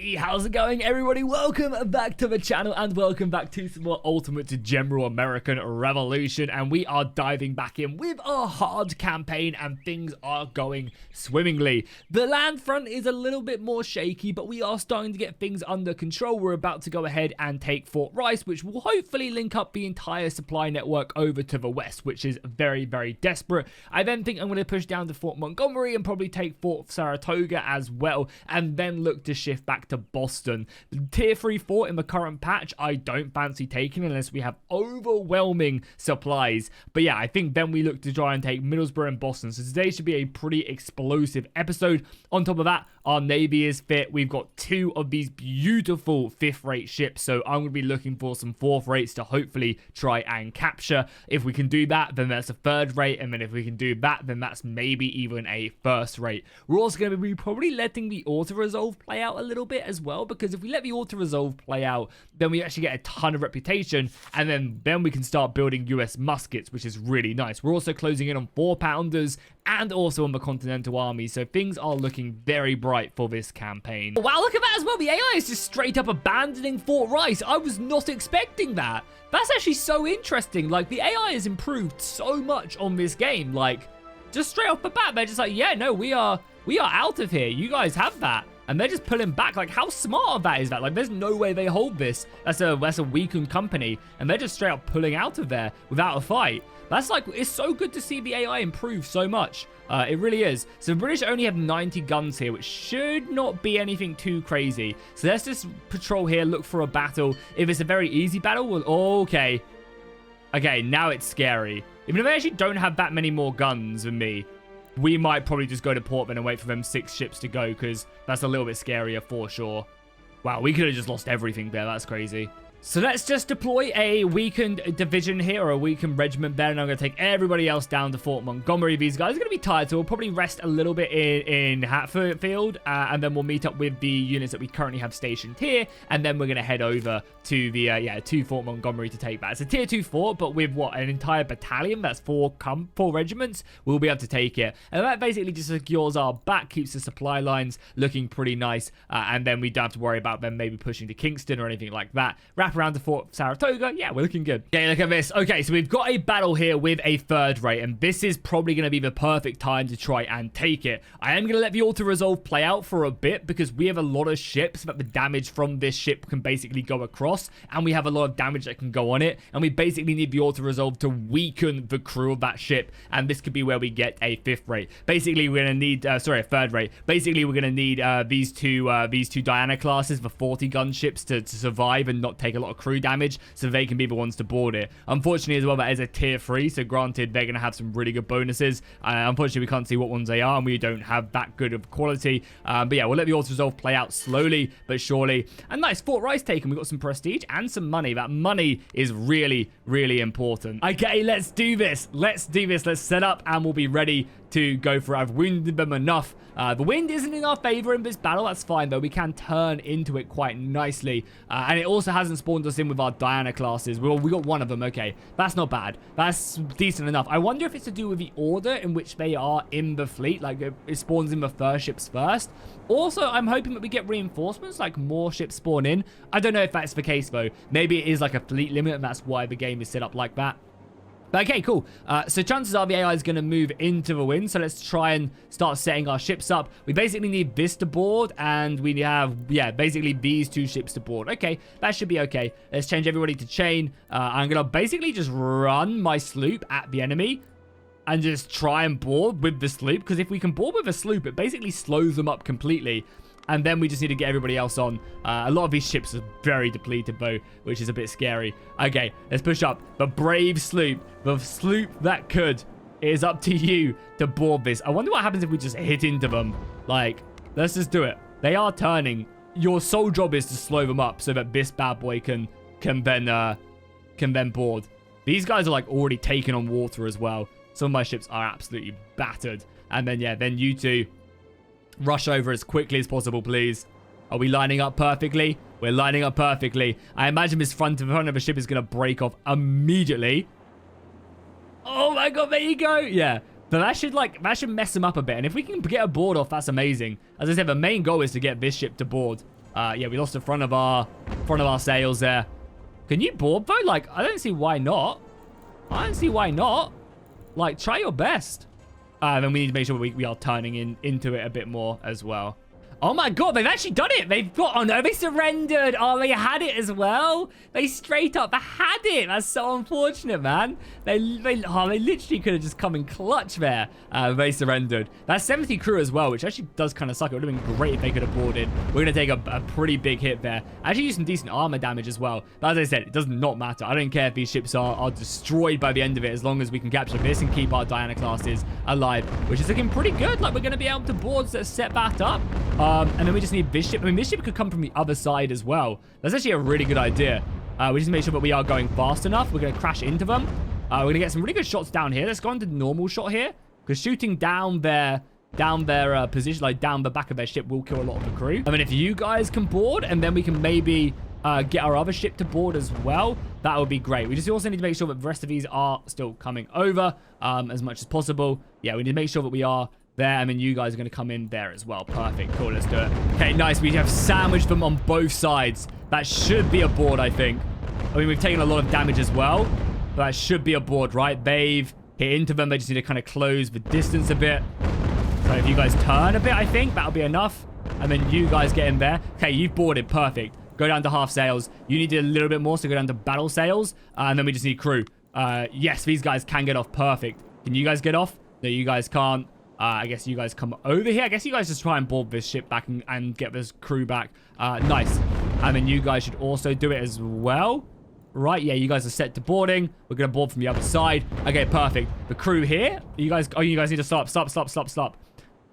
Hey, how's it going, everybody? Welcome back to the channel and welcome back to some more Ultimate General American Revolution, and we are diving back in with our hard campaign and things are going swimmingly. The land front is a little bit more shaky, but we are starting to get things under control. We're about to go ahead and take Fort Rice, which will hopefully link up the entire supply network over to the west, which is very, very desperate. I then think I'm going to push down to Fort Montgomery and probably take Fort Saratoga as well, and then look to shift back to Boston. The tier 3 fort in the current patch I don't fancy taking unless we have overwhelming supplies, but yeah, I think then we look to try and take Middlesbrough and Boston. So today should be a pretty explosive episode. On top of that, our navy is fit. We've got 2 of these beautiful 5th rate ships, so I'm going to be looking for some 4th rates to hopefully try and capture. If we can do that, then that's a 3rd rate, and then if we can do that, then that's maybe even a 1st rate. We're also going to be probably letting the auto-resolve play out a little bit as well, because if we let the auto-resolve play out, then we actually get a ton of reputation, and then we can start building US muskets, which is really nice. We're also closing in on 4-pounders and also on the Continental Army, so things are looking very bright for this campaign. Wow, look at that as well. The AI is just straight up abandoning Fort Rice. I was not expecting that. That's actually so interesting. Like, the AI has improved so much on this game. Like, just straight off the bat, they're just like, yeah, no, we are out of here. You guys have that. And they're just pulling back. Like, how smart of that is that? Like, there's no way they hold this. That's a weakened company. And they're just straight up pulling out of there without a fight. That's like, it's so good to see the AI improve so much. It really is. So the British only have 90 guns here, which should not be anything too crazy. So let's just patrol here, look for a battle. If it's a very easy battle, well, okay. Okay, now it's scary. Even if they actually don't have that many more guns than me, we might probably just go to Portman and wait for them 6 ships to go, because that's a little bit scarier for sure. Wow, we could have just lost everything there. That's crazy. So let's just deploy a weakened division here, or a weakened regiment there, and I'm going to take everybody else down to Fort Montgomery. These guys are going to be tired, so we'll probably rest a little bit in Hatfield, and then we'll meet up with the units that we currently have stationed here, and then we're going to head over to the, to Fort Montgomery to take that. It's a tier 2 fort, but with what, an entire battalion, that's 4 regiments, we'll be able to take it. And that basically just secures our back, keeps the supply lines looking pretty nice, and then we don't have to worry about them maybe pushing to Kingston or anything like that. Wrap around to Fort Saratoga. Yeah, we're looking good. Okay, look at this. Okay, so we've got a battle here with a 3rd rate, and this is probably going to be the perfect time to try and take it. I am going to let the auto-resolve play out for a bit, because we have a lot of ships that the damage from this ship can basically go across, and we have a lot of damage that can go on it, and we basically need the auto-resolve to weaken the crew of that ship, and this could be where we get a 5th rate. Basically, we're going to need, a 3rd rate. Basically, we're going to need these two Diana classes, the 40 gun ships, to survive and not take a lot of crew damage, so they can be the ones to board it. Unfortunately as well, that is a tier 3, so granted they're going to have some really good bonuses. Unfortunately we can't see what ones they are, and we don't have that good of quality, but yeah, we'll let the auto-resolve play out slowly but surely. And nice, Fort Rice taken. We've got some prestige and some money. That money is really, really important. Okay, let's do this. Let's set up, and we'll be ready to go for it. I've wounded them enough. The wind isn't in our favor in this battle. That's fine, though. We can turn into it quite nicely. And it also hasn't spawned us in with our Diana classes. Well, we got one of them. Okay, that's not bad. That's decent enough. I wonder if it's to do with the order in which they are in the fleet. Like, it spawns in the 1st ships first. Also, I'm hoping that we get reinforcements, like more ships spawn in. I don't know if that's the case, though. Maybe it is like a fleet limit, and that's why the game is set up like that. But okay, cool. So chances are the AI is going to move into the wind. So let's try and start setting our ships up. We basically need this to board, and we have, yeah, basically these 2 ships to board. Okay, that should be okay. Let's change everybody to chain. I'm going to basically just run my sloop at the enemy and just try and board with the sloop, because if we can board with a sloop, it basically slows them up completely. And then we just need to get everybody else on. A lot of these ships are very depleted, though, which is a bit scary. Okay, let's push up. The brave sloop. The sloop that could. It is up to you to board this. I wonder what happens if we just hit into them. Like, let's just do it. They are turning. Your sole job is to slow them up so that this bad boy can then board. These guys are, like, already taking on water as well. Some of my ships are absolutely battered. And then, yeah, then you two rush over as quickly as possible, please. Are we lining up perfectly? We're lining up perfectly. I imagine this front of the ship is going to break off immediately. Oh my god, there you go. Yeah. But that should mess them up a bit. And if we can get a board off, that's amazing. As I said, the main goal is to get this ship to board. Yeah, we lost the front of our sails there. Can you board, though? Like, I don't see why not. I don't see why not. Like, try your best. And we need to make sure we are turning into it a bit more as well. Oh my god, they've actually done it. They've got, oh no, they surrendered. Oh, they had it as well. They straight up had it. That's so unfortunate, man. They literally could have just come in clutch there. They surrendered. That's 70 crew as well, which actually does kind of suck. It would have been great if they could have boarded. We're going to take a pretty big hit there. Actually use some decent armor damage as well. But as I said, it does not matter. I don't care if these ships are destroyed by the end of it, as long as we can capture this and keep our Diana classes alive, which is looking pretty good. Like, we're going to be able to board, set that up. And then we just need this ship. I mean, this ship could come from the other side as well. That's actually a really good idea. We just make sure that we are going fast enough. We're going to crash into them. We're going to get some really good shots down here. Let's go into normal shot here. Because shooting down their position, like down the back of their ship, will kill a lot of the crew. I mean, if you guys can board, and then we can maybe get our other ship to board as well, that would be great. We just also need to make sure that the rest of these are still coming over as much as possible. Yeah, we need to make sure that we are there. I mean, you guys are going to come in there as well. Perfect. Cool. Let's do it. Okay, nice. We have sandwiched them on both sides. That should be a board, I think. I mean, we've taken a lot of damage as well. But that should be a board, right? They've hit into them. They just need to kind of close the distance a bit. So if you guys turn a bit, I think that'll be enough. And then you guys get in there. Okay, you've boarded. Perfect. Go down to half sails. You need a little bit more, so go down to battle sails. And then we just need crew. Yes, these guys can get off. Perfect. Can you guys get off? No, you guys can't. I guess you guys come over here. I guess you guys just try and board this ship back and get this crew back. Nice. And then you guys should also do it as well. Right, yeah, you guys are set to boarding. We're going to board from the other side. Okay, perfect. The crew here. You guys need to stop. Stop.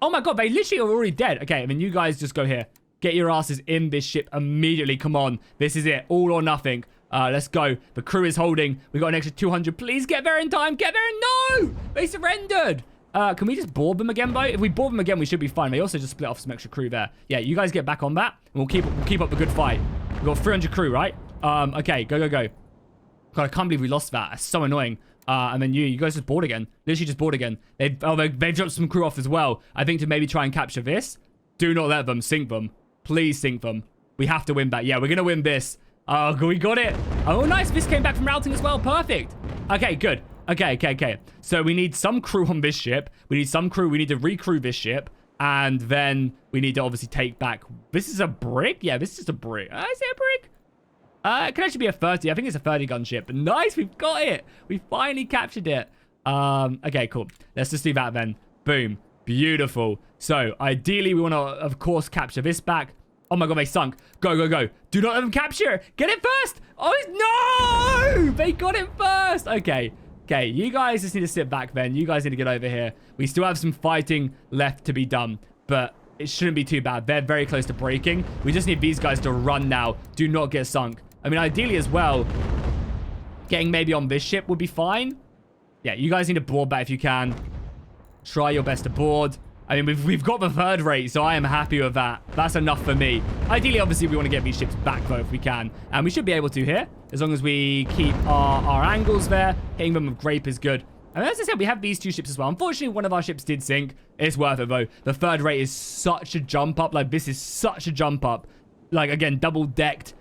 Oh my god, they literally are already dead. Okay, I mean, you guys just go here. Get your asses in this ship immediately. Come on. This is it. All or nothing. Let's go. The crew is holding. We got an extra 200. Please get there in time. Get there in... No! They surrendered. Can we just board them again, though? If we board them again, we should be fine. They also just split off some extra crew there. Yeah, you guys get back on that, and we'll keep up the good fight. We've got 300 crew, right? Okay, go. God, I can't believe we lost that. That's so annoying. And then you guys just board again. Literally just board again. They've dropped some crew off as well. I think to maybe try and capture this. Do not let them sink them. Please sink them. We have to win that. Yeah, we're going to win this. Oh, we got it. Oh, nice. This came back from routing as well. Perfect. Okay, good. Okay. So we need some crew on this ship. We need some crew. We need to recrew this ship. And then we need to obviously take back... This is a brick? Yeah, this is just a brick. Is it a brick? It could actually be a 30. I think it's a 30 gun ship. But nice, we've got it. We finally captured it. Okay, cool. Let's just do that then. Boom. Beautiful. So, ideally, we want to, of course, capture this back. Oh my god, they sunk. Go. Do not let them capture it. Get it first. Oh, no! They got it first. Okay, you guys just need to sit back then. You guys need to get over here. We still have some fighting left to be done. But it shouldn't be too bad. They're very close to breaking. We just need these guys to run now. Do not get sunk. I mean, ideally as well, getting maybe on this ship would be fine. Yeah, you guys need to board that if you can. Try your best to board. I mean, we've got the third rate, so I am happy with that. That's enough for me. Ideally, obviously, we want to get these ships back, though, if we can. And we should be able to here, as long as we keep our angles there. Hitting them with grape is good. And as I said, we have these two ships as well. Unfortunately, one of our ships did sink. It's worth it, though. The third rate is such a jump up. Like, this is such a jump up. Like, again, double-decked.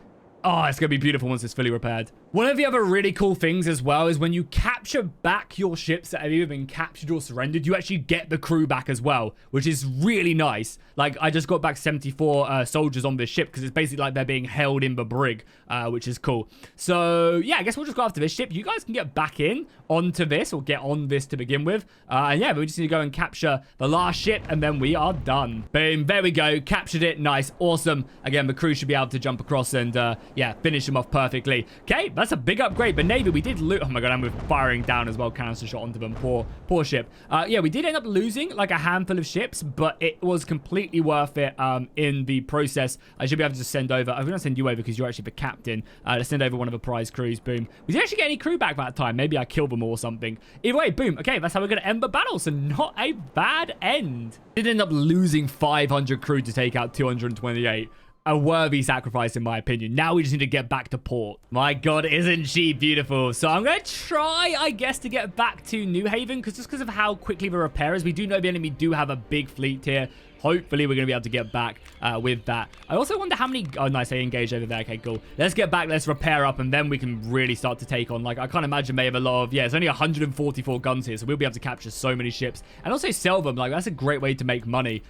Oh, it's going to be beautiful once it's fully repaired. One of the other really cool things as well is when you capture back your ships that have either been captured or surrendered, you actually get the crew back as well, which is really nice. Like, I just got back 74 soldiers on this ship because it's basically like they're being held in the brig, which is cool. So, yeah, I guess we'll just go after this ship. You guys can get back in onto this or get on this to begin with. And yeah, we just need to go and capture the last ship and then we are done. Boom, there we go. Captured it. Nice. Awesome. Again, the crew should be able to jump across and, yeah, finish them off perfectly. Okay, that's a big upgrade. But Navy, we did lose... Oh my god, and we're firing down as well. Canister shot onto them. Poor ship. Yeah, we did end up losing like a handful of ships, but it was completely worth it in the process. I should be able to just send over... I'm going to send you over because you're actually the captain. Let's send over one of the prize crews. Boom. We didn't actually get any crew back that time. Maybe I killed them or something. Either way, boom. Okay, that's how we're going to end the battle. So not a bad end. Did end up losing 500 crew to take out 228. A worthy sacrifice, in my opinion. Now we just need to get back to port. My god, isn't she beautiful? So I'm going to try, I guess, to get back to New Haven, just because of how quickly the repair is. We do know the enemy do have a big fleet here. hopefully we're going to be able to get back with that. I also wonder how many... Oh, nice. They engaged over there. Okay, cool. Let's get back. Let's repair up, and then we can really start to take on. Like, I can't imagine they have a lot of... Yeah, it's only 144 guns here, so we'll be able to capture so many ships and also sell them. Like, that's a great way to make money.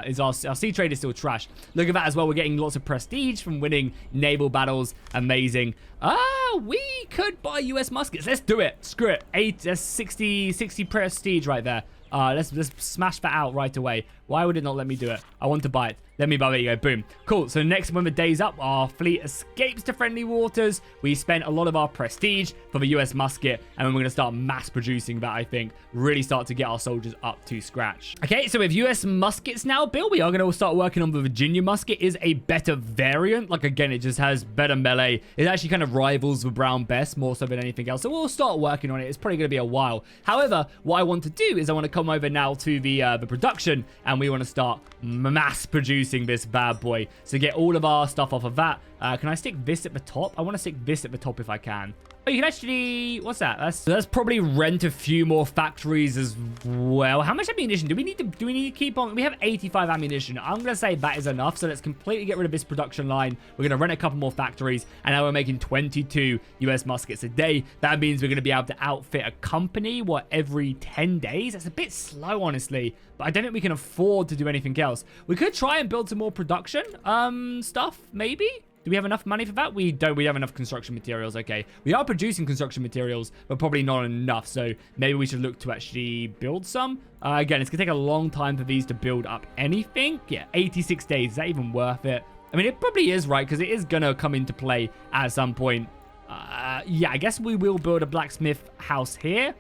Is our sea trade is still trash. Look at that as well. We're getting lots of prestige from winning naval battles. Amazing. We could buy US muskets. Let's do it. Screw it. That's 60 prestige right there. Let's smash that out right away. Why would it not let me do it? I want to buy it. Let me buy it. There you go. Boom. Cool. So next, when the day's up, our fleet escapes to friendly waters. We spent a lot of our prestige for the US musket, and then we're going to start mass producing that, I think. Really start to get our soldiers up to scratch. Okay, so with US muskets now built, we are going to start working on the Virginia musket. Is a better variant. Like, again, it just has better melee. It actually kind of rivals the Brown best more so than anything else. So we'll start working on it. It's probably going to be a while. However, what I want to do is I want to come over now to the production, and we want to start mass producing this bad boy. So get all of our stuff off of that. Can I stick this at the top? I want to stick this at the top if I can. Oh, you can actually... What's that? Let's probably rent a few more factories as well. How much ammunition do we need to keep on? We have 85 ammunition. I'm going to say that is enough. So let's completely get rid of this production line. We're going to rent a couple more factories. And now we're making 22 US muskets a day. That means we're going to be able to outfit a company, every 10 days? That's a bit slow, honestly. But I don't think we can afford to do anything else. We could try and build some more production stuff, maybe? Do we have enough money for that? We don't. We have enough construction materials. Okay. We are producing construction materials, but probably not enough. So maybe we should look to actually build some. Again, it's going to take a long time for these to build up anything. Yeah, 86 days. Is that even worth it? I mean, it probably is, right? Because it is going to come into play at some point. Yeah, I guess we will build a blacksmith house here.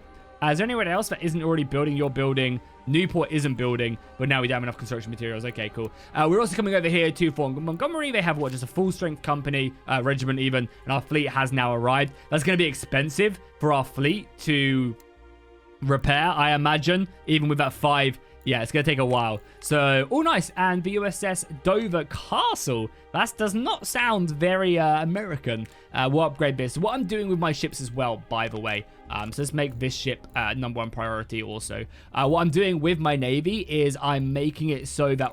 Is there anyone else that isn't already building? You're building. Newport isn't building, but now we don't have enough construction materials. Okay, cool. We're also coming over here to Fort Montgomery. They have, just a full-strength company, regiment even, and our fleet has now arrived. That's going to be expensive for our fleet to repair, I imagine, even with that 5. Yeah, it's going to take a while. So, all nice. And the USS Dover Castle. That does not sound very American. We'll upgrade this. What I'm doing with my ships as well, by the way. So let's make this ship #1 priority also. What I'm doing with my Navy is I'm making it so that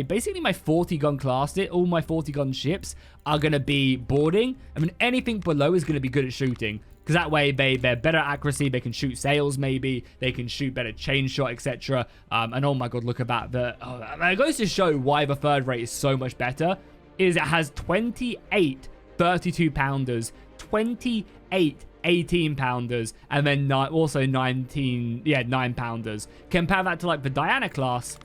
basically my 40-gun class, all my 40-gun ships are going to be boarding. I mean, anything below is going to be good at shooting. Because that way, they're better accuracy. They can shoot sails, maybe. They can shoot better chain shot, etc. And oh my god, look at that. It goes to show why the third rate is so much better. Is it has 28 32-pounders, 28 18-pounders, and then also 19, 9-pounders. Compare that to like the Diana class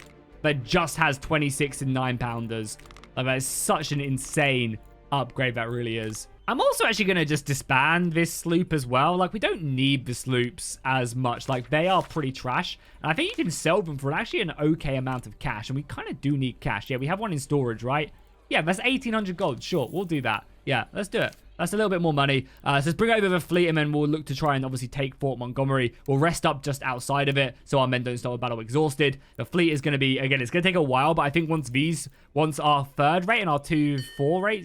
that just has 26 and 9-pounders. Like, that is such an insane upgrade, that really is. I'm also actually going to just disband this sloop as well. Like, we don't need the sloops as much. Like, they are pretty trash. And I think you can sell them for actually an okay amount of cash. And we kind of do need cash. Yeah, we have one in storage, right? Yeah, that's 1,800 gold. Sure, we'll do that. Yeah, let's do it. That's a little bit more money. So let's bring over the fleet, and then we'll look to try and obviously take Fort Montgomery. We'll rest up just outside of it, so our men don't start a battle exhausted. The fleet is going to be, again, it's going to take a while, but I think once our third rate and our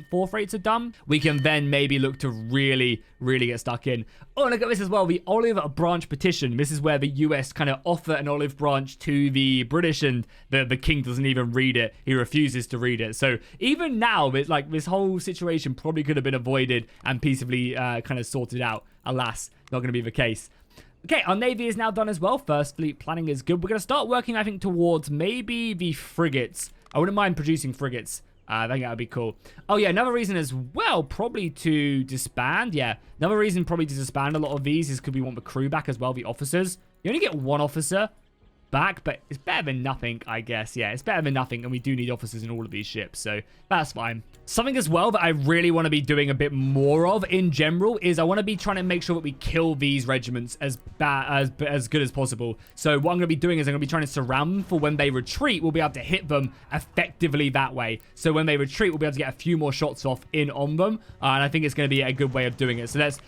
fourth rates are done, we can then maybe look to really get stuck in. Oh, look at this as well, the olive branch petition. This is where the US kind of offer an olive branch to the British, and the king doesn't even read it. He refuses to read it. So even now, it's like this whole situation probably could have been avoided and peaceably kind of sorted out. Alas, not going to be the case. Okay, our Navy is now done as well. First fleet planning is good. We're going to start working, I think, towards maybe the frigates. I wouldn't mind producing frigates. I think that would be cool. Oh, yeah, another reason as well, probably to disband. Yeah, another reason probably to disband a lot of these is because we want the crew back as well, the officers. You only get one officer back, but it's better than nothing, I guess. Yeah, it's better than nothing, and we do need officers in all of these ships, so that's fine. Something as well that I really want to be doing a bit more of in general is I want to be trying to make sure that we kill these regiments as good as possible. So what I'm going to be doing is I'm going to be trying to surround them for when they retreat. We'll be able to hit them effectively that way. So when they retreat, we'll be able to get a few more shots off on them, and I think it's going to be a good way of doing it. So this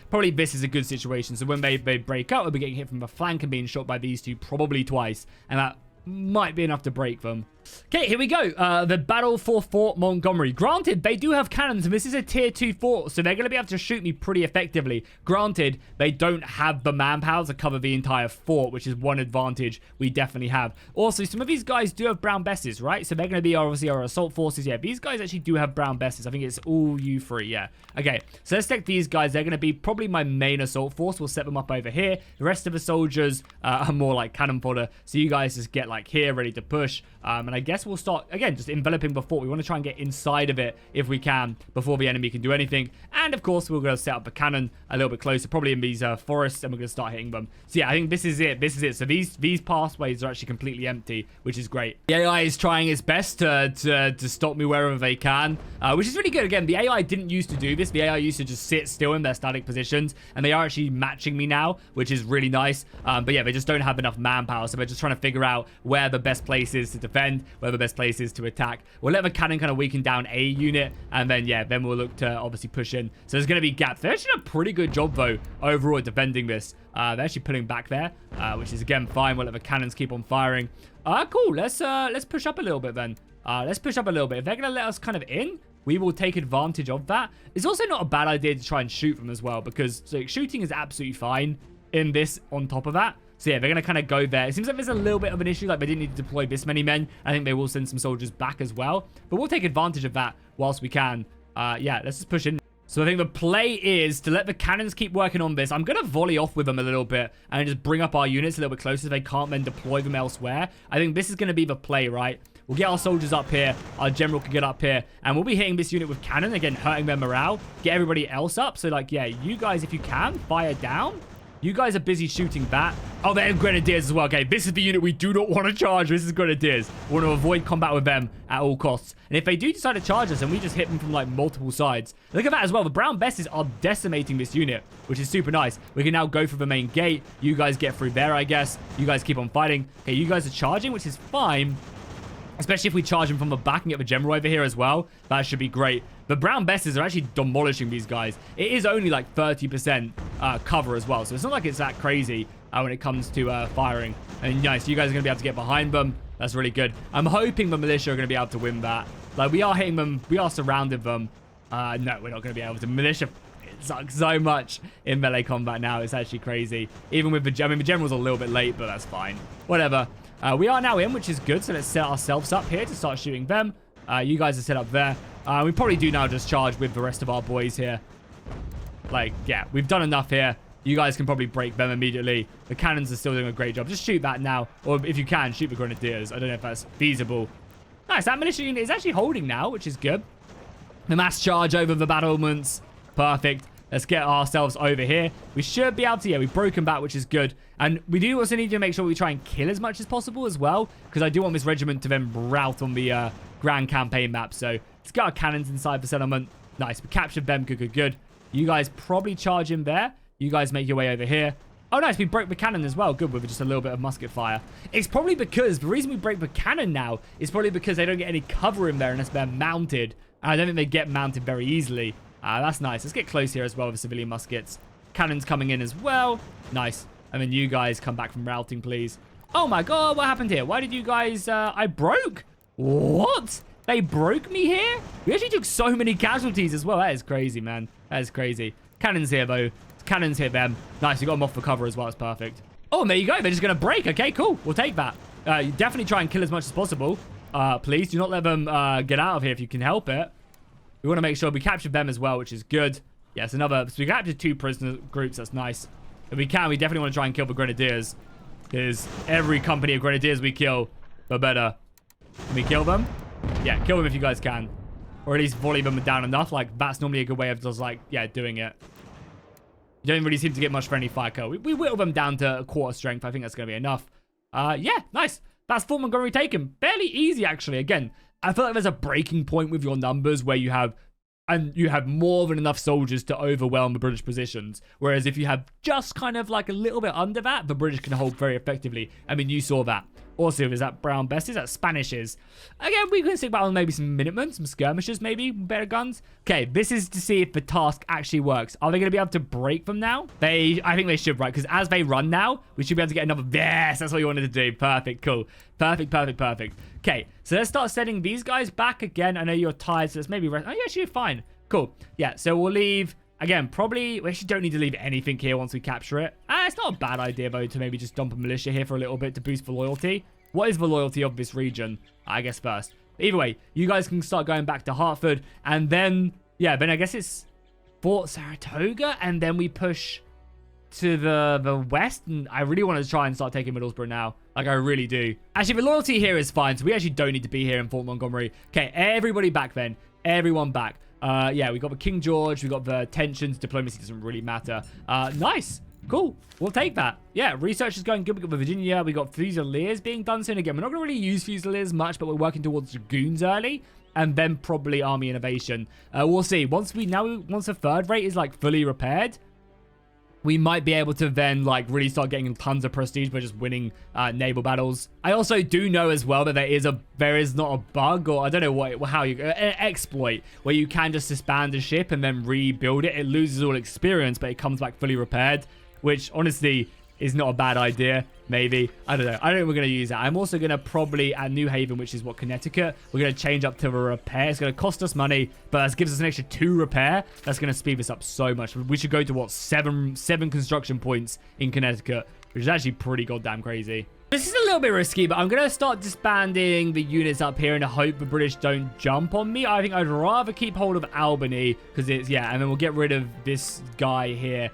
is a good situation. So when they break up, we'll be getting hit from the flank and being shot by these two probably twice, and that might be enough to break them. Okay, here we go. The battle for Fort Montgomery. Granted, they do have cannons, and this is a tier 2 fort, so they're going to be able to shoot me pretty effectively. Granted, they don't have the manpower to cover the entire fort, which is one advantage we definitely have. Also, some of these guys do have brown besses, right? So they're going to be obviously our assault forces. Yeah, these guys actually do have brown besses. I think it's all U3, yeah. Okay, so let's take these guys. They're going to be probably my main assault force. We'll set them up over here. The rest of the soldiers are more like cannon fodder, so you guys just get like here, ready to push. And I guess we'll start, again, just enveloping the fort. We want to try and get inside of it if we can before the enemy can do anything. And, of course, we're going to set up a cannon a little bit closer, probably in these forests, and we're going to start hitting them. So, yeah, I think this is it. This is it. So these pathways are actually completely empty, which is great. The AI is trying its best to stop me wherever they can, which is really good. Again, the AI didn't used to do this. The AI used to just sit still in their static positions, and they are actually matching me now, which is really nice. But, yeah, they just don't have enough manpower, so they're just trying to figure out where the best place is to defend, where the best place is to attack. We'll let the cannon kind of weaken down a unit, and then, yeah, then we'll look to obviously push in. So there's going to be gaps. They're actually doing a pretty good job, though, overall at defending this. They're actually putting back there, which is, again, fine. We'll let the cannons keep on firing. Cool. Let's push up a little bit, then. Let's push up a little bit. If they're going to let us kind of in, we will take advantage of that. It's also not a bad idea to try and shoot them as well, because so, shooting is absolutely fine in this on top of that. So, yeah, they're going to kind of go there. It seems like there's a little bit of an issue. Like, they didn't need to deploy this many men. I think they will send some soldiers back as well. But we'll take advantage of that whilst we can. Yeah, let's just push in. So I think the play is to let the cannons keep working on this. I'm going to volley off with them a little bit and just bring up our units a little bit closer so they can't then deploy them elsewhere. I think this is going to be the play, right? We'll get our soldiers up here. Our general can get up here. And we'll be hitting this unit with cannon. Again, hurting their morale. Get everybody else up. So, like, yeah, you guys, if you can, fire down. You guys are busy shooting that. Oh, they're Grenadiers as well. Okay, this is the unit we do not want to charge. This is Grenadiers. We want to avoid combat with them at all costs. And if they do decide to charge us, and we just hit them from, like, multiple sides. Look at that as well. The brown besses are decimating this unit, which is super nice. We can now go for the main gate. You guys get through there, I guess. You guys keep on fighting. Okay, you guys are charging, which is fine. Especially if we charge them from the back and get the general over here as well. That should be great. The brown besses are actually demolishing these guys. It is only like 30% cover as well. So it's not like it's that crazy when it comes to firing. And nice, you guys are going to be able to get behind them. That's really good. I'm hoping the militia are going to be able to win that. Like, we are hitting them. We are surrounding them. No, we're not going to be able to. Militia, it sucks so much in melee combat now. It's actually crazy. Even with the, I mean, the general's a little bit late, but that's fine. Whatever. We are now in, which is good. So let's set ourselves up here to start shooting them. You guys are set up there. We probably do now just charge with the rest of our boys here. Like, yeah, we've done enough here. You guys can probably break them immediately. The cannons are still doing a great job. Just shoot that now. Or if you can, shoot the Grenadiers. I don't know if that's feasible. Nice. That militia unit is actually holding now, which is good. The mass charge over the battlements. Perfect. Let's get ourselves over here. We should be able to, yeah, we've broken back, which is good. And we do also need to make sure we try and kill as much as possible as well, because I do want this regiment to then rout on the grand campaign map. So let's get our cannons inside the settlement. Nice. We captured them. Good, good, good. You guys probably charge in there. You guys make your way over here. Oh, nice. We broke the cannon as well. Good, with just a little bit of musket fire. It's probably because, the reason we break the cannon now is probably because they don't get any cover in there unless they're mounted. And I don't think they get mounted very easily. That's nice. Let's get close here as well with civilian muskets. Cannons coming in as well. Nice. And then you guys come back from routing, please. Oh my god, what happened here? Why did you guys... I broke? What? They broke me here? We actually took so many casualties as well. That is crazy, man. That is crazy. Cannons here, though. Cannons hit them. Nice, you got them off for cover as well. It's perfect. Oh, and there you go. They're just going to break. Okay, cool. We'll take that. You definitely try and kill as much as possible. Please, do not let them get out of here if you can help it. We want to make sure we captured them as well, which is good. Yes, another... So we captured 2 prisoner groups. That's nice. If we can, we definitely want to try and kill the Grenadiers. Because every company of Grenadiers we kill, the better. Can we kill them? Yeah, kill them if you guys can. Or at least volley them down enough. Like, that's normally a good way of just, like, yeah, doing it. You don't really seem to get much friendly fire kill. We whittle them down to a quarter strength. I think that's going to be enough. Yeah, nice. That's Fort Montgomery taken. Fairly easy, actually. Again, I feel like there's a breaking point with your numbers where you have more than enough soldiers to overwhelm the British positions. Whereas if you have just kind of like a little bit under that, the British can hold very effectively. I mean, you saw that. Or Silvers, that Brown Besties, that Spanishes. Again, we can stick back on maybe some Minutemen, some Skirmishers maybe, better guns. Okay, this is to see if the task actually works. Are they going to be able to break them now? I think they should, right? Because as they run now, we should be able to get another... Yes, that's what you wanted to do. Perfect, cool. Perfect. Okay, so let's start sending these guys back again. I know you're tired, so let's maybe... Oh, yeah, actually, you're fine. Cool. Yeah, so we'll leave... Again, probably, we actually don't need to leave anything here once we capture it. It's not a bad idea, though, to maybe just dump a militia here for a little bit to boost the loyalty. What is the loyalty of this region? I guess first. Either way, you guys can start going back to Hartford. And then, yeah, then I guess it's Fort Saratoga. And then we push to the west. And I really want to try and start taking Middlesbrough now. Like, I really do. Actually, the loyalty here is fine. So we actually don't need to be here in Fort Montgomery. Okay, everybody back then. Everyone back. Yeah, we got the King George, we got the tensions, diplomacy doesn't really matter. Nice. Cool. We'll take that. Yeah, research is going good. We got the Virginia, we got Fusiliers being done soon. Again, we're not going to really use Fusiliers much, but we're working towards Dragoons early. And then probably Army Innovation. We'll see. Once the third rate is like fully repaired, we might be able to then like really start getting tons of prestige by just winning naval battles. I also do know as well that there is not a bug, or I don't know how you an exploit where you can just disband a ship and then rebuild it. It loses all experience, but it comes back fully repaired, which honestly is not a bad idea. Maybe. I don't know. I don't think we're going to use that. I'm also going to probably, at New Haven, which is what, Connecticut, we're going to change up to the repair. It's going to cost us money, but that gives us an extra 2 repair. That's going to speed this up so much. We should go to, what, 7 construction points in Connecticut, which is actually pretty goddamn crazy. This is a little bit risky, but I'm going to start disbanding the units up here and I hope the British don't jump on me. I think I'd rather keep hold of Albany because it's, yeah, and then we'll get rid of this guy here.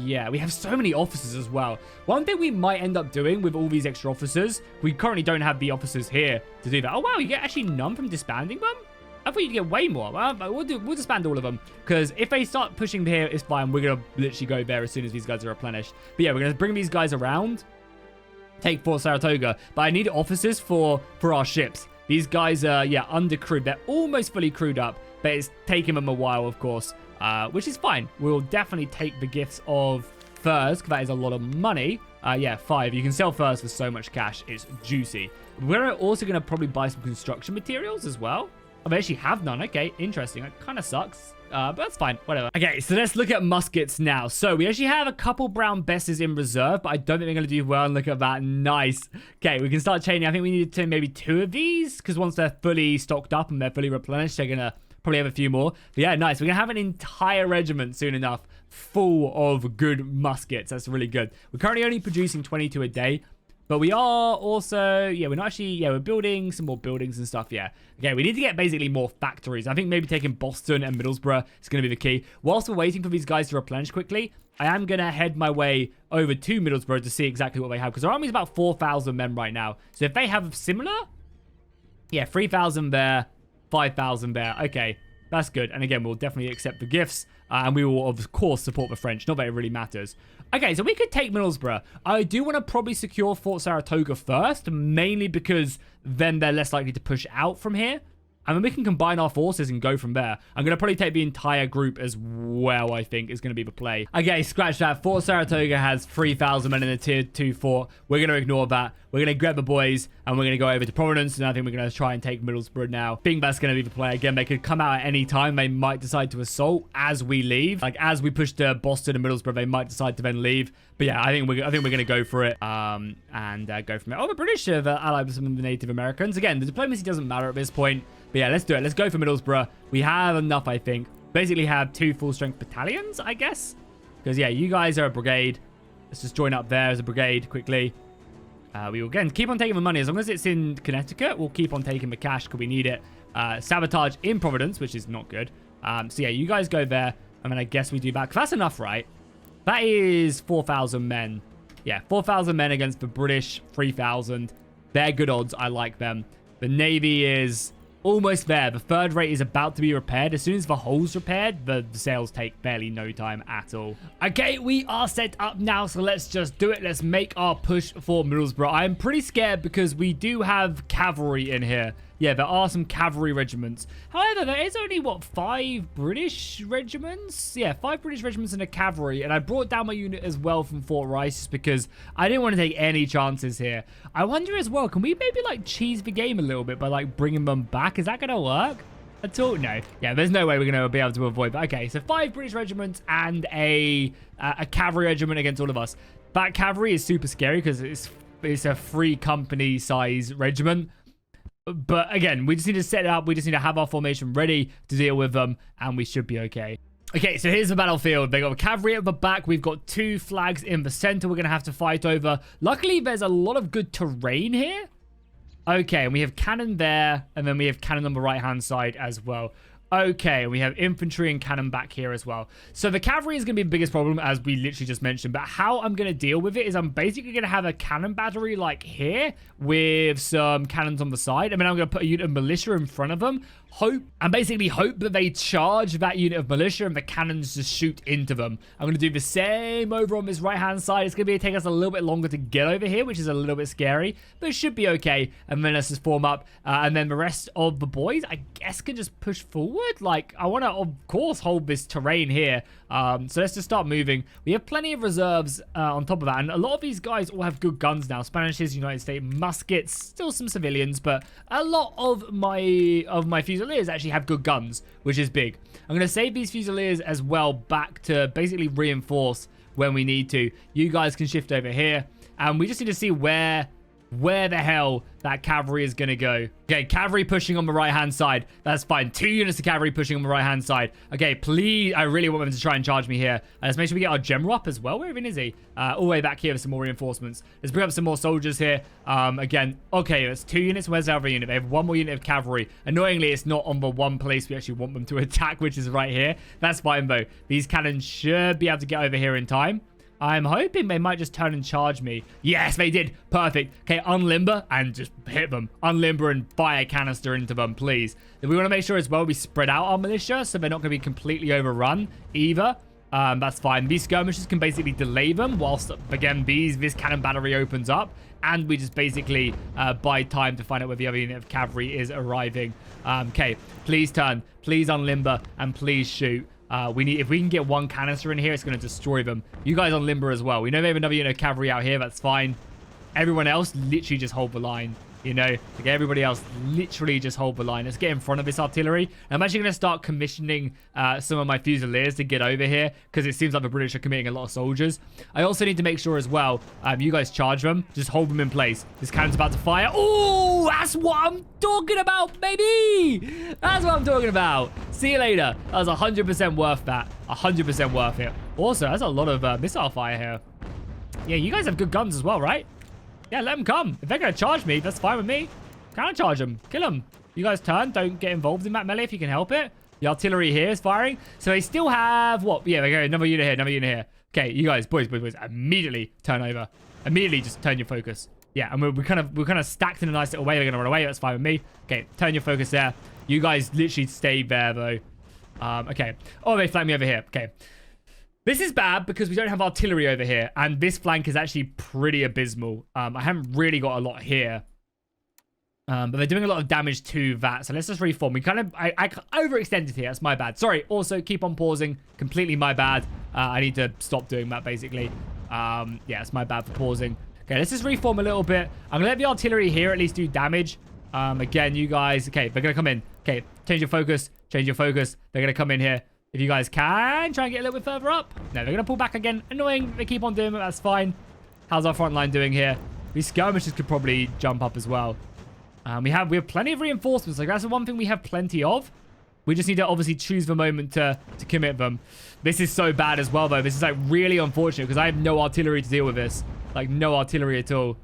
Yeah, we have so many officers as well. One thing we might end up doing with all these extra officers, we currently don't have the officers here to do that. Oh, wow, you get actually none from disbanding them? I thought you'd get way more. We'll disband all of them, because if they start pushing here, it's fine. We're going to literally go there as soon as these guys are replenished. But yeah, we're going to bring these guys around, take Fort Saratoga. But I need officers for our ships. These guys are, yeah, under-crewed. They're almost fully crewed up, but it's taking them a while, of course. Which is fine. We'll definitely take the gifts of furs, because that is a lot of money. Yeah, 5. You can sell furs for so much cash. It's juicy. We're also going to probably buy some construction materials as well. Oh, they actually have none. Okay, interesting. That kind of sucks. But that's fine. Whatever. Okay, so let's look at muskets now. So we actually have a couple Brown Besses in reserve, but I don't think they're going to do well. And look at that. Nice. Okay, we can start chaining. I think we need to maybe 2 of these, because once they're fully stocked up and they're fully replenished, they're going to probably have a few more. But yeah, nice. We're going to have an entire regiment soon enough full of good muskets. That's really good. We're currently only producing 22 a day. But we are also, yeah, we're not actually, yeah, we're building some more buildings and stuff, yeah. Okay, we need to get basically more factories. I think maybe taking Boston and Middlesbrough is going to be the key. Whilst we're waiting for these guys to replenish quickly, I am going to head my way over to Middlesbrough to see exactly what they have. Because our army is about 4,000 men right now. So if they have similar, yeah, 3,000 there, 5,000 there. Okay, that's good. And again, we'll definitely accept the gifts. And we will, of course, support the French. Not that it really matters. Okay, so we could take Middlesbrough. I do want to probably secure Fort Saratoga first, mainly because then they're less likely to push out from here. And then we can combine our forces and go from there. I'm going to probably take the entire group as well, I think, is going to be the play. Okay, scratch that. Fort Saratoga has 3,000 men in a tier 2 fort. We're going to ignore that. We're going to grab the boys, and we're going to go over to Providence, and I think we're going to try and take Middlesbrough now. I think that's going to be the play. Again, they could come out at any time. They might decide to assault as we leave. Like, as we push to Boston and Middlesbrough, they might decide to then leave. But yeah, I think we're going to go for it and go from it. Oh, the British have allied with some of the Native Americans. Again, the diplomacy doesn't matter at this point. But yeah, let's do it. Let's go for Middlesbrough. We have enough, I think. Basically have 2 full-strength battalions, I guess. Because, yeah, you guys are a brigade. Let's just join up there as a brigade quickly. We will, again, keep on taking the money. As long as it's in Connecticut, we'll keep on taking the cash because we need it. Sabotage in Providence, which is not good. So, yeah, you guys go there. And then I guess we do that. That's enough, right? That is 4,000 men. Yeah, 4,000 men against the British 3,000. They're good odds. I like them. The Navy is almost there. The third rate is about to be repaired. As soon as the hull's repaired, the sails take barely no time at all. Okay, we are set up now, so let's just do it. Let's make our push for Middlesbrough. I'm pretty scared because we do have cavalry in here. Yeah, there are some cavalry regiments. However, there is only, what, 5 British regiments? Yeah, 5 British regiments and a cavalry. And I brought down my unit as well from Fort Rice just because I didn't want to take any chances here. I wonder as well, can we maybe, like, cheese the game a little bit by, like, bringing them back? Is that going to work at all? No. Yeah, there's no way we're going to be able to avoid that. Okay, so 5 British regiments and a cavalry regiment against all of us. That cavalry is super scary because it's a 3 company size regiment. But again, we just need to set it up. We just need to have our formation ready to deal with them, and we should be okay. Okay, so here's the battlefield. They got cavalry at the back. We've got 2 flags in the center we're going to have to fight over. Luckily, there's a lot of good terrain here. Okay, and we have cannon there, and then we have cannon on the right-hand side as well. Okay, we have infantry and cannon back here as well. So the cavalry is going to be the biggest problem, as we literally just mentioned. But how I'm going to deal with it is I'm basically going to have a cannon battery like here with some cannons on the side. I mean, I'm going to put a unit of militia in front of them. Hope that they charge that unit of militia and the cannons just shoot into them. I'm going to do the same over on this right-hand side. It's going to take us a little bit longer to get over here, which is a little bit scary, but it should be okay. And then let's just form up. And then the rest of the boys, I guess, can just push forward. Like, I want to, of course, hold this terrain here. So let's just start moving. We have plenty of reserves on top of that. And a lot of these guys all have good guns now. Spanishes, United States muskets, still some civilians, but a lot of my Fusiliers actually have good guns, which is big. I'm going to save these Fusiliers as well back to basically reinforce when we need to. You guys can shift over here. And we just need to see where the hell that cavalry is going to go. Okay, cavalry pushing on the right-hand side. That's fine. 2 units of cavalry pushing on the right-hand side. Okay, please. I really want them to try and charge me here. Let's make sure we get our general up as well. Where even is he? All the way back here with some more reinforcements. Let's bring up some more soldiers here. Again, okay, that's 2 units. Where's the other unit? They have 1 more unit of cavalry. Annoyingly, it's not on the one place we actually want them to attack, which is right here. That's fine, though. These cannons should be able to get over here in time. I'm hoping they might just turn and charge me. Yes, they did. Perfect. Okay, unlimber and just hit them. Unlimber and fire canister into them, please. We want to make sure as well we spread out our militia so they're not going to be completely overrun either. That's fine. These skirmishers can basically delay them whilst, again, this cannon battery opens up. And we just basically buy time to find out where the other unit of cavalry is arriving. Okay, please turn. Please unlimber and please shoot. If we can get 1 canister in here, it's going to destroy them. You guys on limber as well. We know they have another unit of cavalry out here. That's fine. Everyone else literally just hold the line. You know, like everybody else literally just hold the line. Let's get in front of this artillery. I'm actually going to start commissioning some of my Fusiliers to get over here because it seems like the British are committing a lot of soldiers. I also need to make sure as well, you guys charge them. Just hold them in place. This cannon's about to fire. Oh, that's what I'm talking about, baby. That's what I'm talking about. See you later. That was 100% worth that. 100% worth it. Also, that's a lot of missile fire here. Yeah, you guys have good guns as well, right? Yeah, let them come. If they're going to charge me, that's fine with me. Can't charge them. Kill them. You guys turn. Don't get involved in that melee if you can help it. The artillery here is firing. So they still have what? Yeah, they go. Another unit here. Another unit here. Okay, you guys, boys. Immediately turn over. Immediately just turn your focus. Yeah, and we're kind of stacked in a nice little way. They're going to run away. That's fine with me. Okay, turn your focus there. You guys literally stay there, though. Okay. Oh, they flank me over here. Okay. This is bad because we don't have artillery over here. And this flank is actually pretty abysmal. I haven't really got a lot here. But they're doing a lot of damage to that. So let's just reform. I overextended here. That's my bad. Sorry. Also, keep on pausing. Completely my bad. I need to stop doing that, basically. Yeah, it's my bad for pausing. Okay, let's just reform a little bit. I'm going to let the artillery here at least do damage. Again, you guys. Okay, they're going to come in. Okay, change your focus. Change your focus. They're going to come in here. If you guys can, try and get a little bit further up. No, they're going to pull back again. Annoying. They keep on doing it. That's fine. How's our front line doing here? These skirmishers could probably jump up as well. We have plenty of reinforcements. Like, that's the one thing we have plenty of. We just need to obviously choose the moment to commit them. This is so bad as well, though. This is, like, really unfortunate because I have no artillery to deal with this. Like, no artillery at all.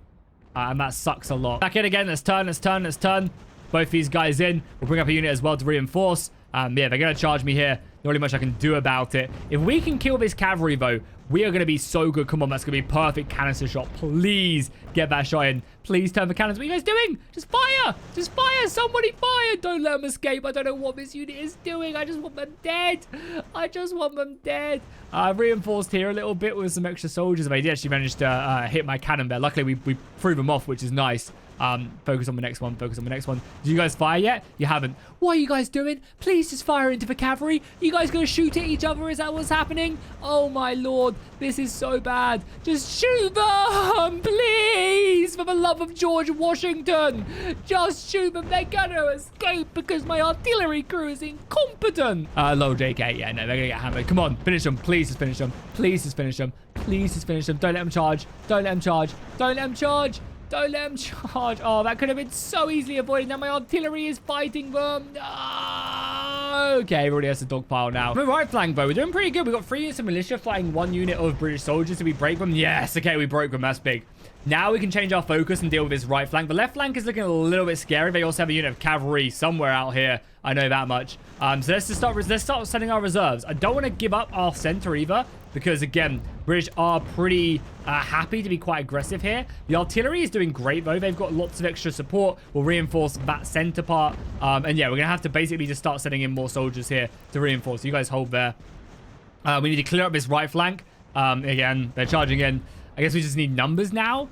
And that sucks a lot. Back in again. Let's turn. Let's turn. Let's turn. Both these guys in. We'll bring up a unit as well to reinforce. Yeah, they're going to charge me here. Not really much I can do about it. If we can kill this cavalry, though, we are going to be so good. Come on, that's going to be a perfect canister shot. Please get that shot in. Please turn the cannons. What are you guys doing? Just fire. Just fire. Somebody fire. Don't let them escape. I don't know what this unit is doing. I just want them dead. I just want them dead. I've reinforced here a little bit with some extra soldiers. They did actually manage to hit my cannon there. Luckily, we threw them off, which is nice. Focus on the next one. Focus on the next one. Did you guys fire yet? You haven't. What are you guys doing? Please just fire into the cavalry. You guys gonna shoot at each other? Is that what's happening? Oh my lord. This is so bad. Just shoot them, please. For the love of George Washington. Just shoot them. They're gonna escape because my artillery crew is incompetent. Low JK. Yeah, no, they're gonna get hammered. Come on, finish them. Please just finish them. Please just finish them. Please just finish them. Don't let them charge. Don't let them charge. Don't let them charge. Don't let them charge. Oh, that could have been so easily avoided. Now my artillery is fighting them. Okay, everybody has a dogpile now. The right flank, though, we're doing pretty good. We've got 3 units of militia fighting 1 unit of British soldiers. Did we break them? Yes. Okay, we broke them. That's big. Now we can change our focus and deal with this right flank. The left flank is looking a little bit scary. They also have a unit of cavalry somewhere out here. I know that much. So let's start setting our reserves. I don't want to give up our center either, because again, British are pretty happy to be quite aggressive here. The artillery is doing great though. They've got lots of extra support. We'll reinforce that center part. And yeah, we're gonna have to basically just start sending in more soldiers here to reinforce. You guys hold there. We need to clear up this right flank. Again, they're charging in. I guess we just need numbers now.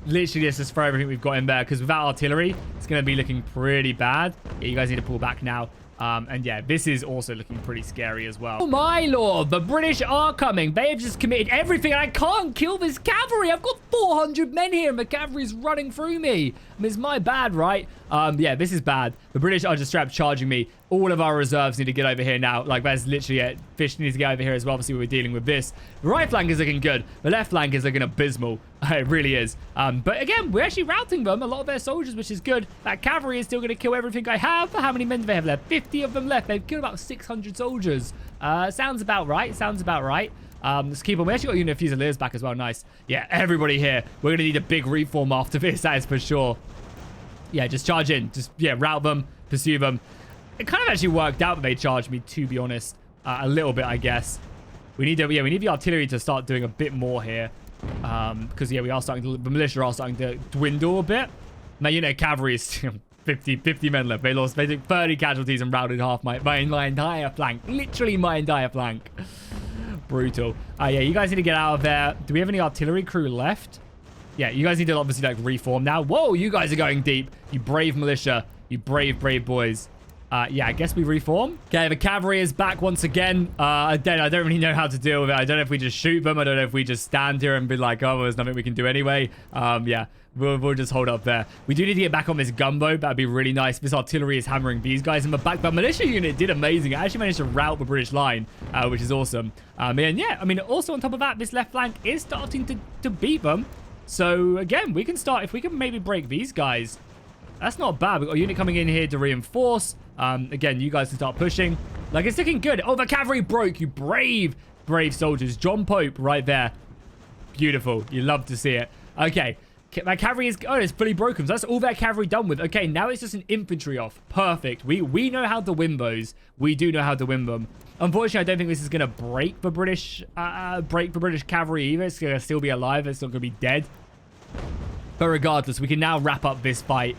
Literally, let's just throw everything we've got in there, because without artillery, it's going to be looking pretty bad. Yeah, you guys need to pull back now. And yeah, this is also looking pretty scary as well. Oh my lord, the British are coming. They have just committed everything, and I can't kill this cavalry. I've got 400 men here, and the cavalry's running through me. I mean, it's my bad, right? Yeah, this is bad. The British are just straight up charging me. All of our reserves need to get over here now. Like, that's literally it. Fish needs to get over here as well. Obviously, we're dealing with this. The right flank is looking good. The left flank is looking abysmal. It really is. But again, we're actually routing them. A lot of their soldiers, which is good. That cavalry is still going to kill everything I have. How many men do they have left? 50 of them left. They've killed about 600 soldiers. Sounds about right. Sounds about right. Let's keep on. We actually got a unit of Fusiliers back as well. Nice. Yeah, everybody here. We're going to need a big reform after this. That is for sure. Yeah, just charge in. Just, yeah, route them. Pursue them. It kind of actually worked out that they charged me, to be honest. A little bit, I guess. We need the artillery to start doing a bit more here. Because, yeah, the militia are starting to dwindle a bit. My unit of cavalry is 50 men left. They took 30 casualties and routed half my entire flank. Literally my entire flank. Brutal. Yeah, you guys need to get out of there. Do we have any artillery crew left? Yeah, you guys need to obviously, like, reform now. Whoa, you guys are going deep. You brave militia. You brave boys. Yeah, I guess we reform. Okay, the cavalry is back once again. I don't really know how to deal with it. I don't know if we just shoot them. I don't know if we just stand here and be like, oh, well, there's nothing we can do anyway. Yeah, we'll just hold up there. We do need to get back on this gunboat. That'd be really nice. This artillery is hammering these guys in the back. But militia unit did amazing. I actually managed to rout the British line, which is awesome. And yeah, I mean, also on top of that, this left flank is starting to beat them. So again, we can start, if we can maybe break these guys. That's not bad. We've got a unit coming in here to reinforce. Again, you guys can start pushing. Like, it's looking good. Oh, the cavalry broke. You brave soldiers. John Pope right there. Beautiful. You love to see it. Okay. My cavalry is... Oh, it's fully broken. So that's all that cavalry done with. Okay, now it's just an infantry off. Perfect. We know how to win those. We do know how to win them. Unfortunately, I don't think this is going to break the British cavalry either. It's going to still be alive. It's not going to be dead. But regardless, we can now wrap up this fight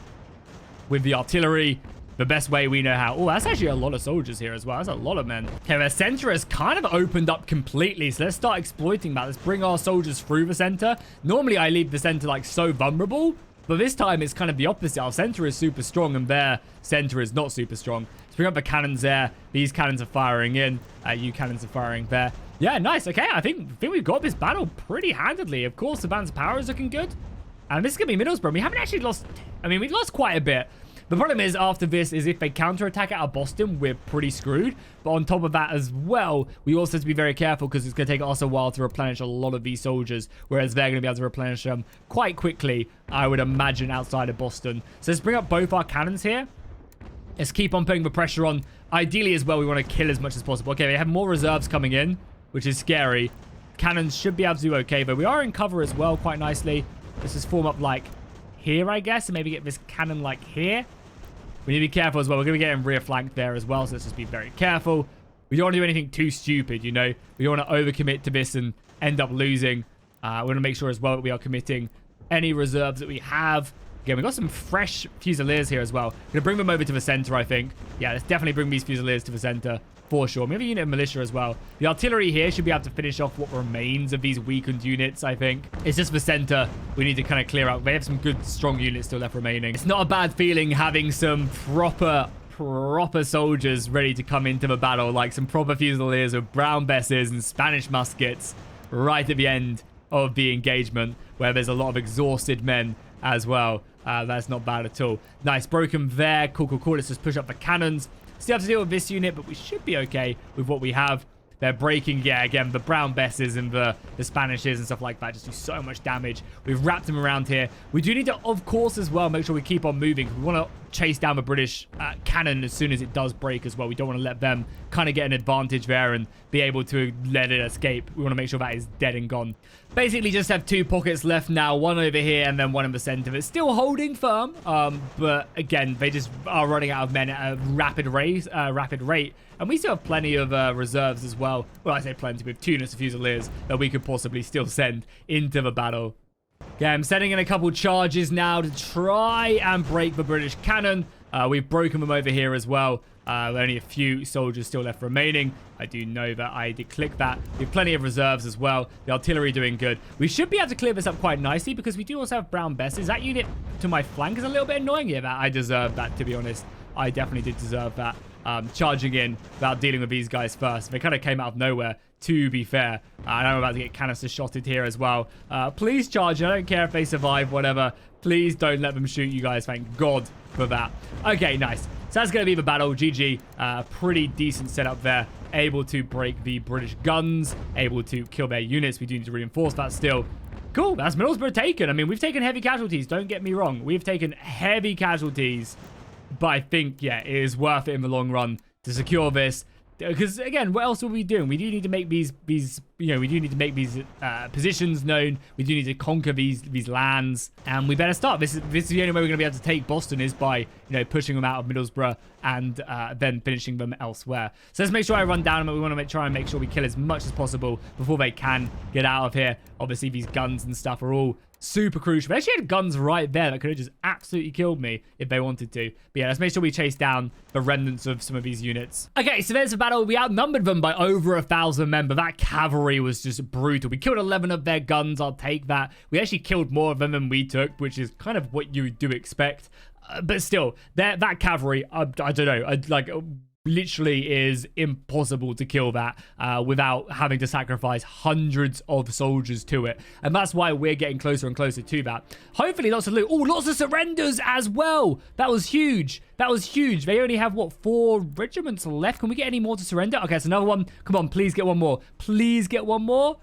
with the artillery the best way we know how. Oh, that's actually a lot of soldiers here as well. That's a lot of men. Okay, the center has kind of opened up completely. So let's start exploiting that. Let's bring our soldiers through the center. Normally, I leave the center like so vulnerable. But this time, it's kind of the opposite. Our center is super strong and their center is not super strong. Let's bring up the cannons there. These cannons are firing in. You cannons are firing there. Yeah, nice. Okay, I think we've got this battle pretty handedly. Of course, the band's power is looking good. And this is going to be Middlesbrough. We haven't actually lost... I mean, we've lost quite a bit. The problem is, after this, is if they counterattack out of Boston, we're pretty screwed. But on top of that as well, we also have to be very careful because it's going to take us a while to replenish a lot of these soldiers, whereas they're going to be able to replenish them quite quickly, I would imagine, outside of Boston. So let's bring up both our cannons here. Let's keep on putting the pressure on. Ideally as well, we want to kill as much as possible. Okay, they have more reserves coming in, which is scary. Cannons should be able to do okay, but we are in cover as well quite nicely. Let's just form up like here, I guess, and maybe get this cannon like here. We need to be careful as well. We're going to get him rear flanked there as well, so let's just be very careful. We don't want to do anything too stupid, you know. We don't want to overcommit to this and end up losing. We want to make sure as well that we are committing any reserves that we have. Again, we've got some fresh Fusiliers here as well. We're going to bring them over to the center, I think. Yeah, let's definitely bring these Fusiliers to the center. for sure. We have a unit of militia as well. The artillery here should be able to finish off what remains of these weakened units, I think. It's just the center we need to kind of clear out. They have some good, strong units still left remaining. It's not a bad feeling having some proper soldiers ready to come into the battle, like some proper fusiliers with brown besses and Spanish muskets right at the end of the engagement, where there's a lot of exhausted men as well. That's not bad at all. Nice, broken there. Cool. Let's just push up the cannons. Still have to deal with this unit, but we should be okay with what we have. They're breaking, yeah, again, the brown besses and the Spanishes and stuff like that just do so much damage. We've wrapped them around here. We do need to, of course, as well, make sure we keep on moving. We want to chase down the British cannon as soon as it does break as well. We don't want to let them kind of get an advantage there and be able to let it escape. We want to make sure that is dead and gone. Basically, just have 2 pockets left now. One over here and then one in the center. It's still holding firm, but again, they just are running out of men at a rapid rate. And we still have plenty of reserves as well. Well, I say plenty. We have 2 units of Fusiliers that we could possibly still send into the battle. Okay, I'm sending in a couple charges now to try and break the British cannon. We've broken them over here as well. Only a few soldiers still left remaining. I do know that I did click that. We have plenty of reserves as well. The artillery doing good. We should be able to clear this up quite nicely because we do also have brown besses. That unit to my flank is a little bit annoying here. That I deserve that, to be honest. I definitely did deserve that. Charging in without dealing with these guys first. They kind of came out of nowhere, to be fair. And I'm about to get canister shotted here as well. Please charge. I don't care if they survive, whatever. Please don't let them shoot you guys. Thank God for that. Okay, nice. So that's going to be the battle. GG. Pretty decent setup there. Able to break the British guns. Able to kill their units. We do need to reinforce that still. Cool. That's Middlesbrough taken. I mean, we've taken heavy casualties. Don't get me wrong. We've taken heavy casualties. But I think, yeah, it is worth it in the long run to secure this. Because, again, what else are we doing? We do need to make these positions known. We do need to conquer these lands. And we better start. This is the only way we're going to be able to take Boston is by, pushing them out of Middlesbrough and then finishing them elsewhere. So let's make sure I run down them. We want to try and make sure we kill as much as possible before they can get out of here. Obviously, these guns and stuff are all super crucial. They actually had guns right there that could have just absolutely killed me if they wanted to. But yeah, let's make sure we chase down the remnants of some of these units. Okay, so there's the battle. We outnumbered them by over 1,000 men, but that cavalry was just brutal. We killed 11 of their guns. I'll take that. We actually killed more of them than we took, which is kind of what you do expect. But still, that cavalry, I don't know, literally is impossible to kill that without having to sacrifice hundreds of soldiers to it. And that's why we're getting closer and closer to that. Hopefully lots of loot. Oh, lots of surrenders as well. That was huge. They only have, 4 regiments left. Can we get any more to surrender? Okay, it's another one. Come on, please get one more. Please get one more.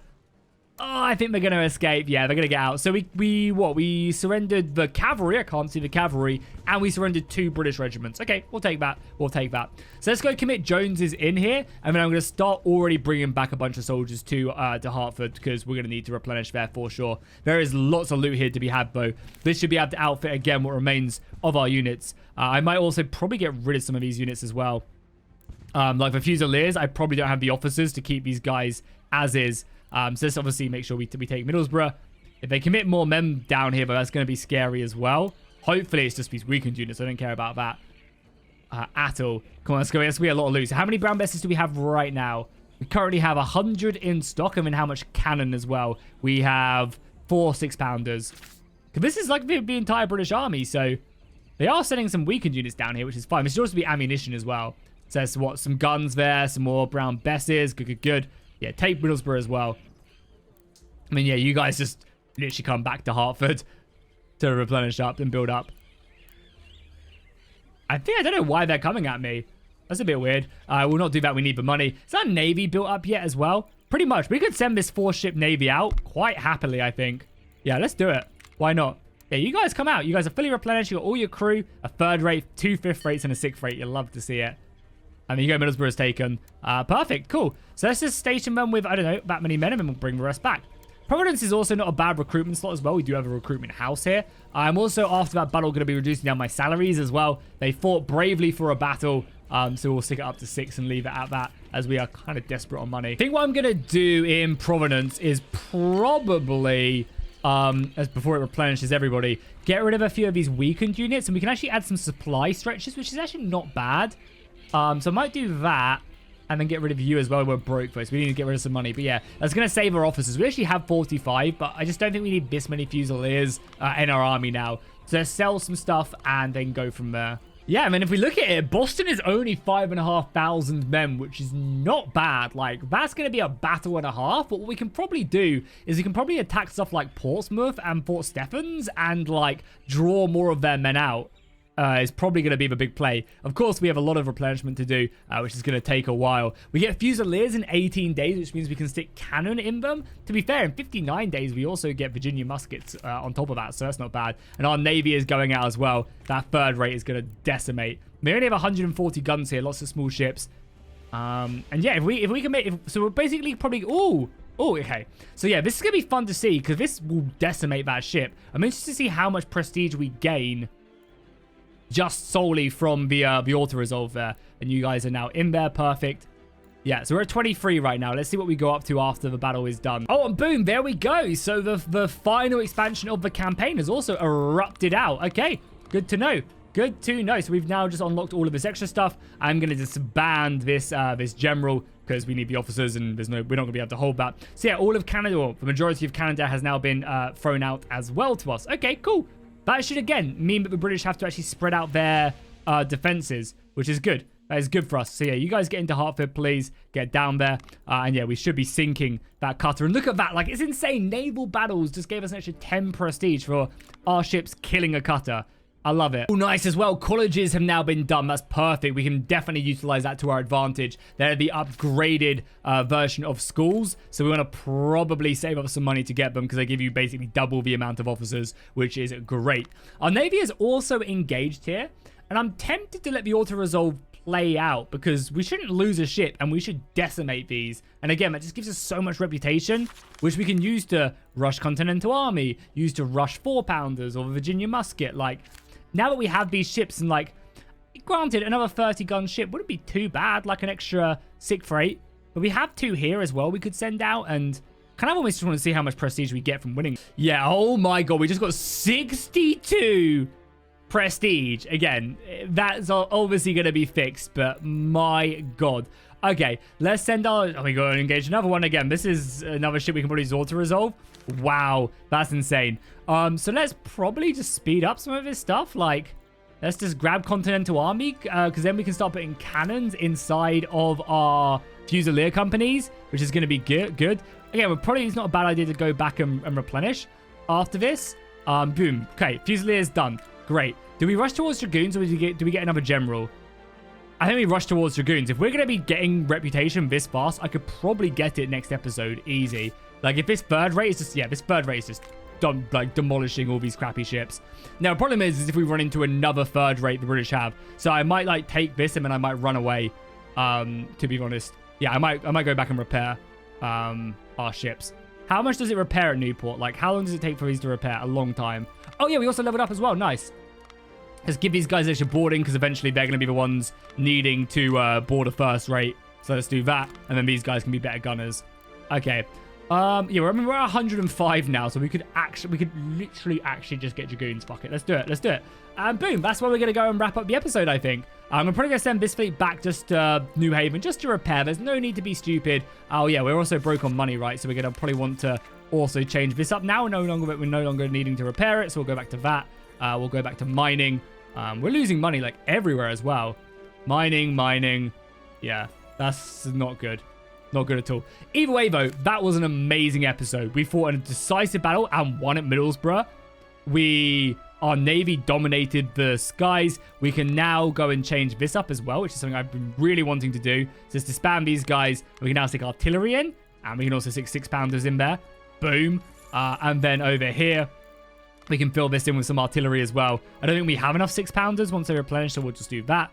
Oh, I think they're going to escape. Yeah, they're going to get out. So we surrendered the cavalry. I can't see the cavalry. And we surrendered 2 British regiments. Okay, we'll take that. So let's go commit Joneses in here. And then I'm going to start already bringing back a bunch of soldiers to Hartford because we're going to need to replenish there for sure. There is lots of loot here to be had, though. This should be able to outfit, again, what remains of our units. I might also probably get rid of some of these units as well. Like for Fusiliers, I probably don't have the officers to keep these guys as is. So let's obviously make sure we take Middlesbrough. If they commit more men down here, but that's going to be scary as well. Hopefully it's just these weakened units. I don't care about that at all. Come on, let's go. Let's be a lot of loot. So how many brown besses do we have right now? We currently have 100 in stock. I mean, how much cannon as well? We have 4 6-pounders. This is like the entire British army. So they are sending some weakened units down here, which is fine. There should also be ammunition as well. So there's some guns there, some more brown besses. Good. Yeah, take Middlesbrough as well. I mean, yeah, you guys just literally come back to Hartford to replenish up and build up. I don't know why they're coming at me. That's a bit weird. We'll not do that. We need the money. Is that navy built up yet as well? Pretty much. We could send this 4-ship navy out quite happily, I think. Yeah, let's do it. Why not? Yeah, you guys come out. You guys are fully replenished. You got all your crew, a 3rd rate, 2 5th rates, and a 6th rate. You'll love to see it. And then you go, Middlesbrough is taken. Perfect, cool. So let's just station them with, I don't know, that many men, and then we'll bring the rest back. Providence is also not a bad recruitment slot as well. We do have a recruitment house here. I'm also, after that battle, going to be reducing down my salaries as well. They fought bravely for a battle, so we'll stick it up to 6 and leave it at that, as we are kind of desperate on money. I think what I'm going to do in Providence is probably, as before it replenishes everybody, get rid of a few of these weakened units, and we can actually add some supply stretches, which is actually not bad. So I might do that. And then get rid of you as well. We're broke, folks. We need to get rid of some money. But yeah, that's going to save our officers. We actually have 45, but I just don't think we need this many Fusiliers in our army now. So let's sell some stuff and then go from there. Yeah, I mean, if we look at it, Boston is only 5,500 men, which is not bad. Like, that's going to be a battle and a half. But what we can probably do is we can probably attack stuff like Portsmouth and Fort Stephens and, like, draw more of their men out. Is probably going to be the big play. Of course, we have a lot of replenishment to do, which is going to take a while. We get Fusiliers in 18 days, which means we can stick cannon in them. To be fair, in 59 days, we also get Virginia muskets on top of that, so that's not bad. And our Navy is going out as well. That third rate is going to decimate. We only have 140 guns here, lots of small ships. And yeah, if we can make... so we're basically probably... Oh, okay. So yeah, this is going to be fun to see, because this will decimate that ship. I'm interested to see how much prestige we gain just solely from the auto-resolve there. And you guys are now in there. Perfect. Yeah, so we're at 23 right now. Let's see what we go up to after the battle is done. Oh, and boom, there we go. So the final expansion of the campaign has also erupted out. Okay, good to know. Good to know. So we've now just unlocked all of this extra stuff. I'm going to disband this this general because we need the officers and we're not going to be able to hold that. So yeah, all of Canada, or the majority of Canada has now been thrown out as well to us. Okay, cool. That should, again, mean that the British have to actually spread out their defenses, which is good. That is good for us. So, yeah, you guys get into Hartford, please. Get down there. And, yeah, we should be sinking that cutter. And look at that. Like, it's insane. Naval battles just gave us an extra 10 prestige for our ships killing a cutter. I love it. Oh, nice as well. Colleges have now been done. That's perfect. We can definitely utilize that to our advantage. They're the upgraded version of schools. So we want to probably save up some money to get them because they give you basically double the amount of officers, which is great. Our Navy is also engaged here. And I'm tempted to let the auto-resolve play out because we shouldn't lose a ship and we should decimate these. And again, that just gives us so much reputation, which we can use to rush Continental Army, use to rush 4-pounders or Virginia musket. Like, now that we have these ships and, like, granted, another 30-gun ship wouldn't be too bad, like an extra 6 for 8. But we have 2 here as well we could send out, and kind of almost just want to see how much prestige we get from winning. Yeah, oh my god, we just got 62 prestige. Again, that's obviously going to be fixed, but my god. Okay, let's send our... oh, we got to engage another one again. This is another ship we can probably use auto-resolve. Wow, that's insane. So let's probably just speed up some of this stuff. Like, let's just grab Continental Army, because then we can start putting cannons inside of our Fusilier companies, which is going to be good. Again, it's not a bad idea to go back and replenish after this. Boom. Okay, Fusilier's done. Great. Do we rush towards Dragoons, or do we get another general? I think we rush towards Dragoons. If we're going to be getting reputation this fast, I could probably get it next episode. Easy. Like, if this third rate is just... yeah, this third rate is just done, like, demolishing all these crappy ships. Now, the problem is if we run into another third rate the British have. So I might, like, take this and then I might run away, to be honest. Yeah, I might go back and repair our ships. How much does it repair at Newport? Like, how long does it take for these to repair? A long time. Oh, yeah, we also leveled up as well. Nice. Let's give these guys extra boarding because eventually they're going to be the ones needing to board a first rate. So let's do that. And then these guys can be better gunners. Okay. Yeah, we're at 105 now, so we could literally just get Dragoons. Fuck it. Let's do it. And boom, that's where we're going to go and wrap up the episode, I think. I'm probably going to send this fleet back just to New Haven, just to repair. There's no need to be stupid. Oh, yeah, we're also broke on money, right? So we're going to probably want to also change this up now. We're no longer needing to repair it, so we'll go back to that. We'll go back to mining. We're losing money, like, everywhere as well. Mining. Yeah, that's not good. Not good at all. Either way, though, that was an amazing episode. We fought in a decisive battle and won at Middlesbrough. Our Navy dominated the skies. We can now go and change this up as well, which is something I've been really wanting to do. So just disband these guys. We can now stick artillery in, and we can also stick 6-pounders in there. Boom. And then over here, we can fill this in with some artillery as well. I don't think we have enough 6-pounders once they replenish, so we'll just do that.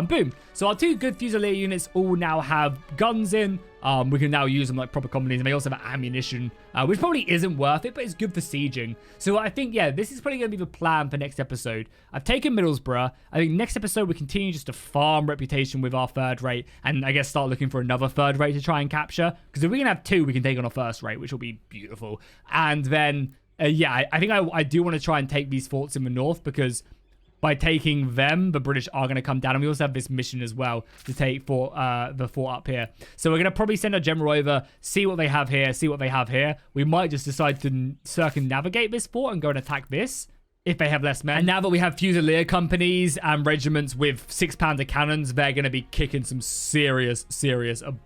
Boom. So our 2 good Fusilier units all now have guns in. We can now use them like proper companies, and they also have ammunition, which probably isn't worth it, but it's good for sieging. So I think, yeah, this is probably going to be the plan for next episode. I've taken Middlesbrough. I think next episode we continue just to farm reputation with our third rate, and I guess start looking for another third rate to try and capture. Because if we can have 2, we can take on a first rate, which will be beautiful. And then, yeah, I think I do want to try and take these forts in the north, because by taking them, the British are going to come down. And we also have this mission as well to take for the fort up here. So we're going to probably send our general over, see what they have here, see what they have here. We might just decide to circumnavigate this fort and go and attack this if they have less men. And now that we have Fusilier companies and regiments with 6-pounder cannons, they're going to be kicking some serious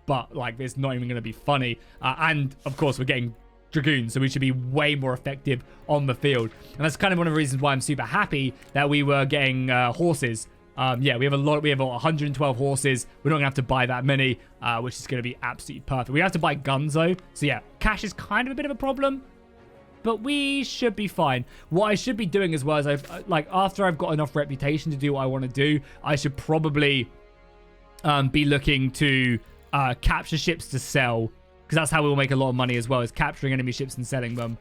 butt. Like, it's not even going to be funny. And, of course, we're getting dragoons, so we should be way more effective on the field. And that's kind of one of the reasons why I'm super happy that we were getting horses. Yeah, we have 112 horses. We're not gonna have to buy that many, which is gonna be absolutely perfect. We have to buy guns though, so yeah, cash is kind of a bit of a problem, but we should be fine. What I should be doing as well is, after I've got enough reputation to do what I want to do, I should probably be looking to capture ships to sell, because that's how we will make a lot of money as well, is capturing enemy ships and selling them.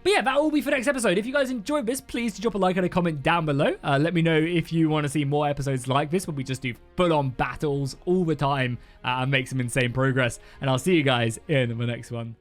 But yeah, that will be for next episode. If you guys enjoyed this, please drop a like and a comment down below. Let me know if you want to see more episodes like this, where we just do full-on battles all the time and make some insane progress. And I'll see you guys in the next one.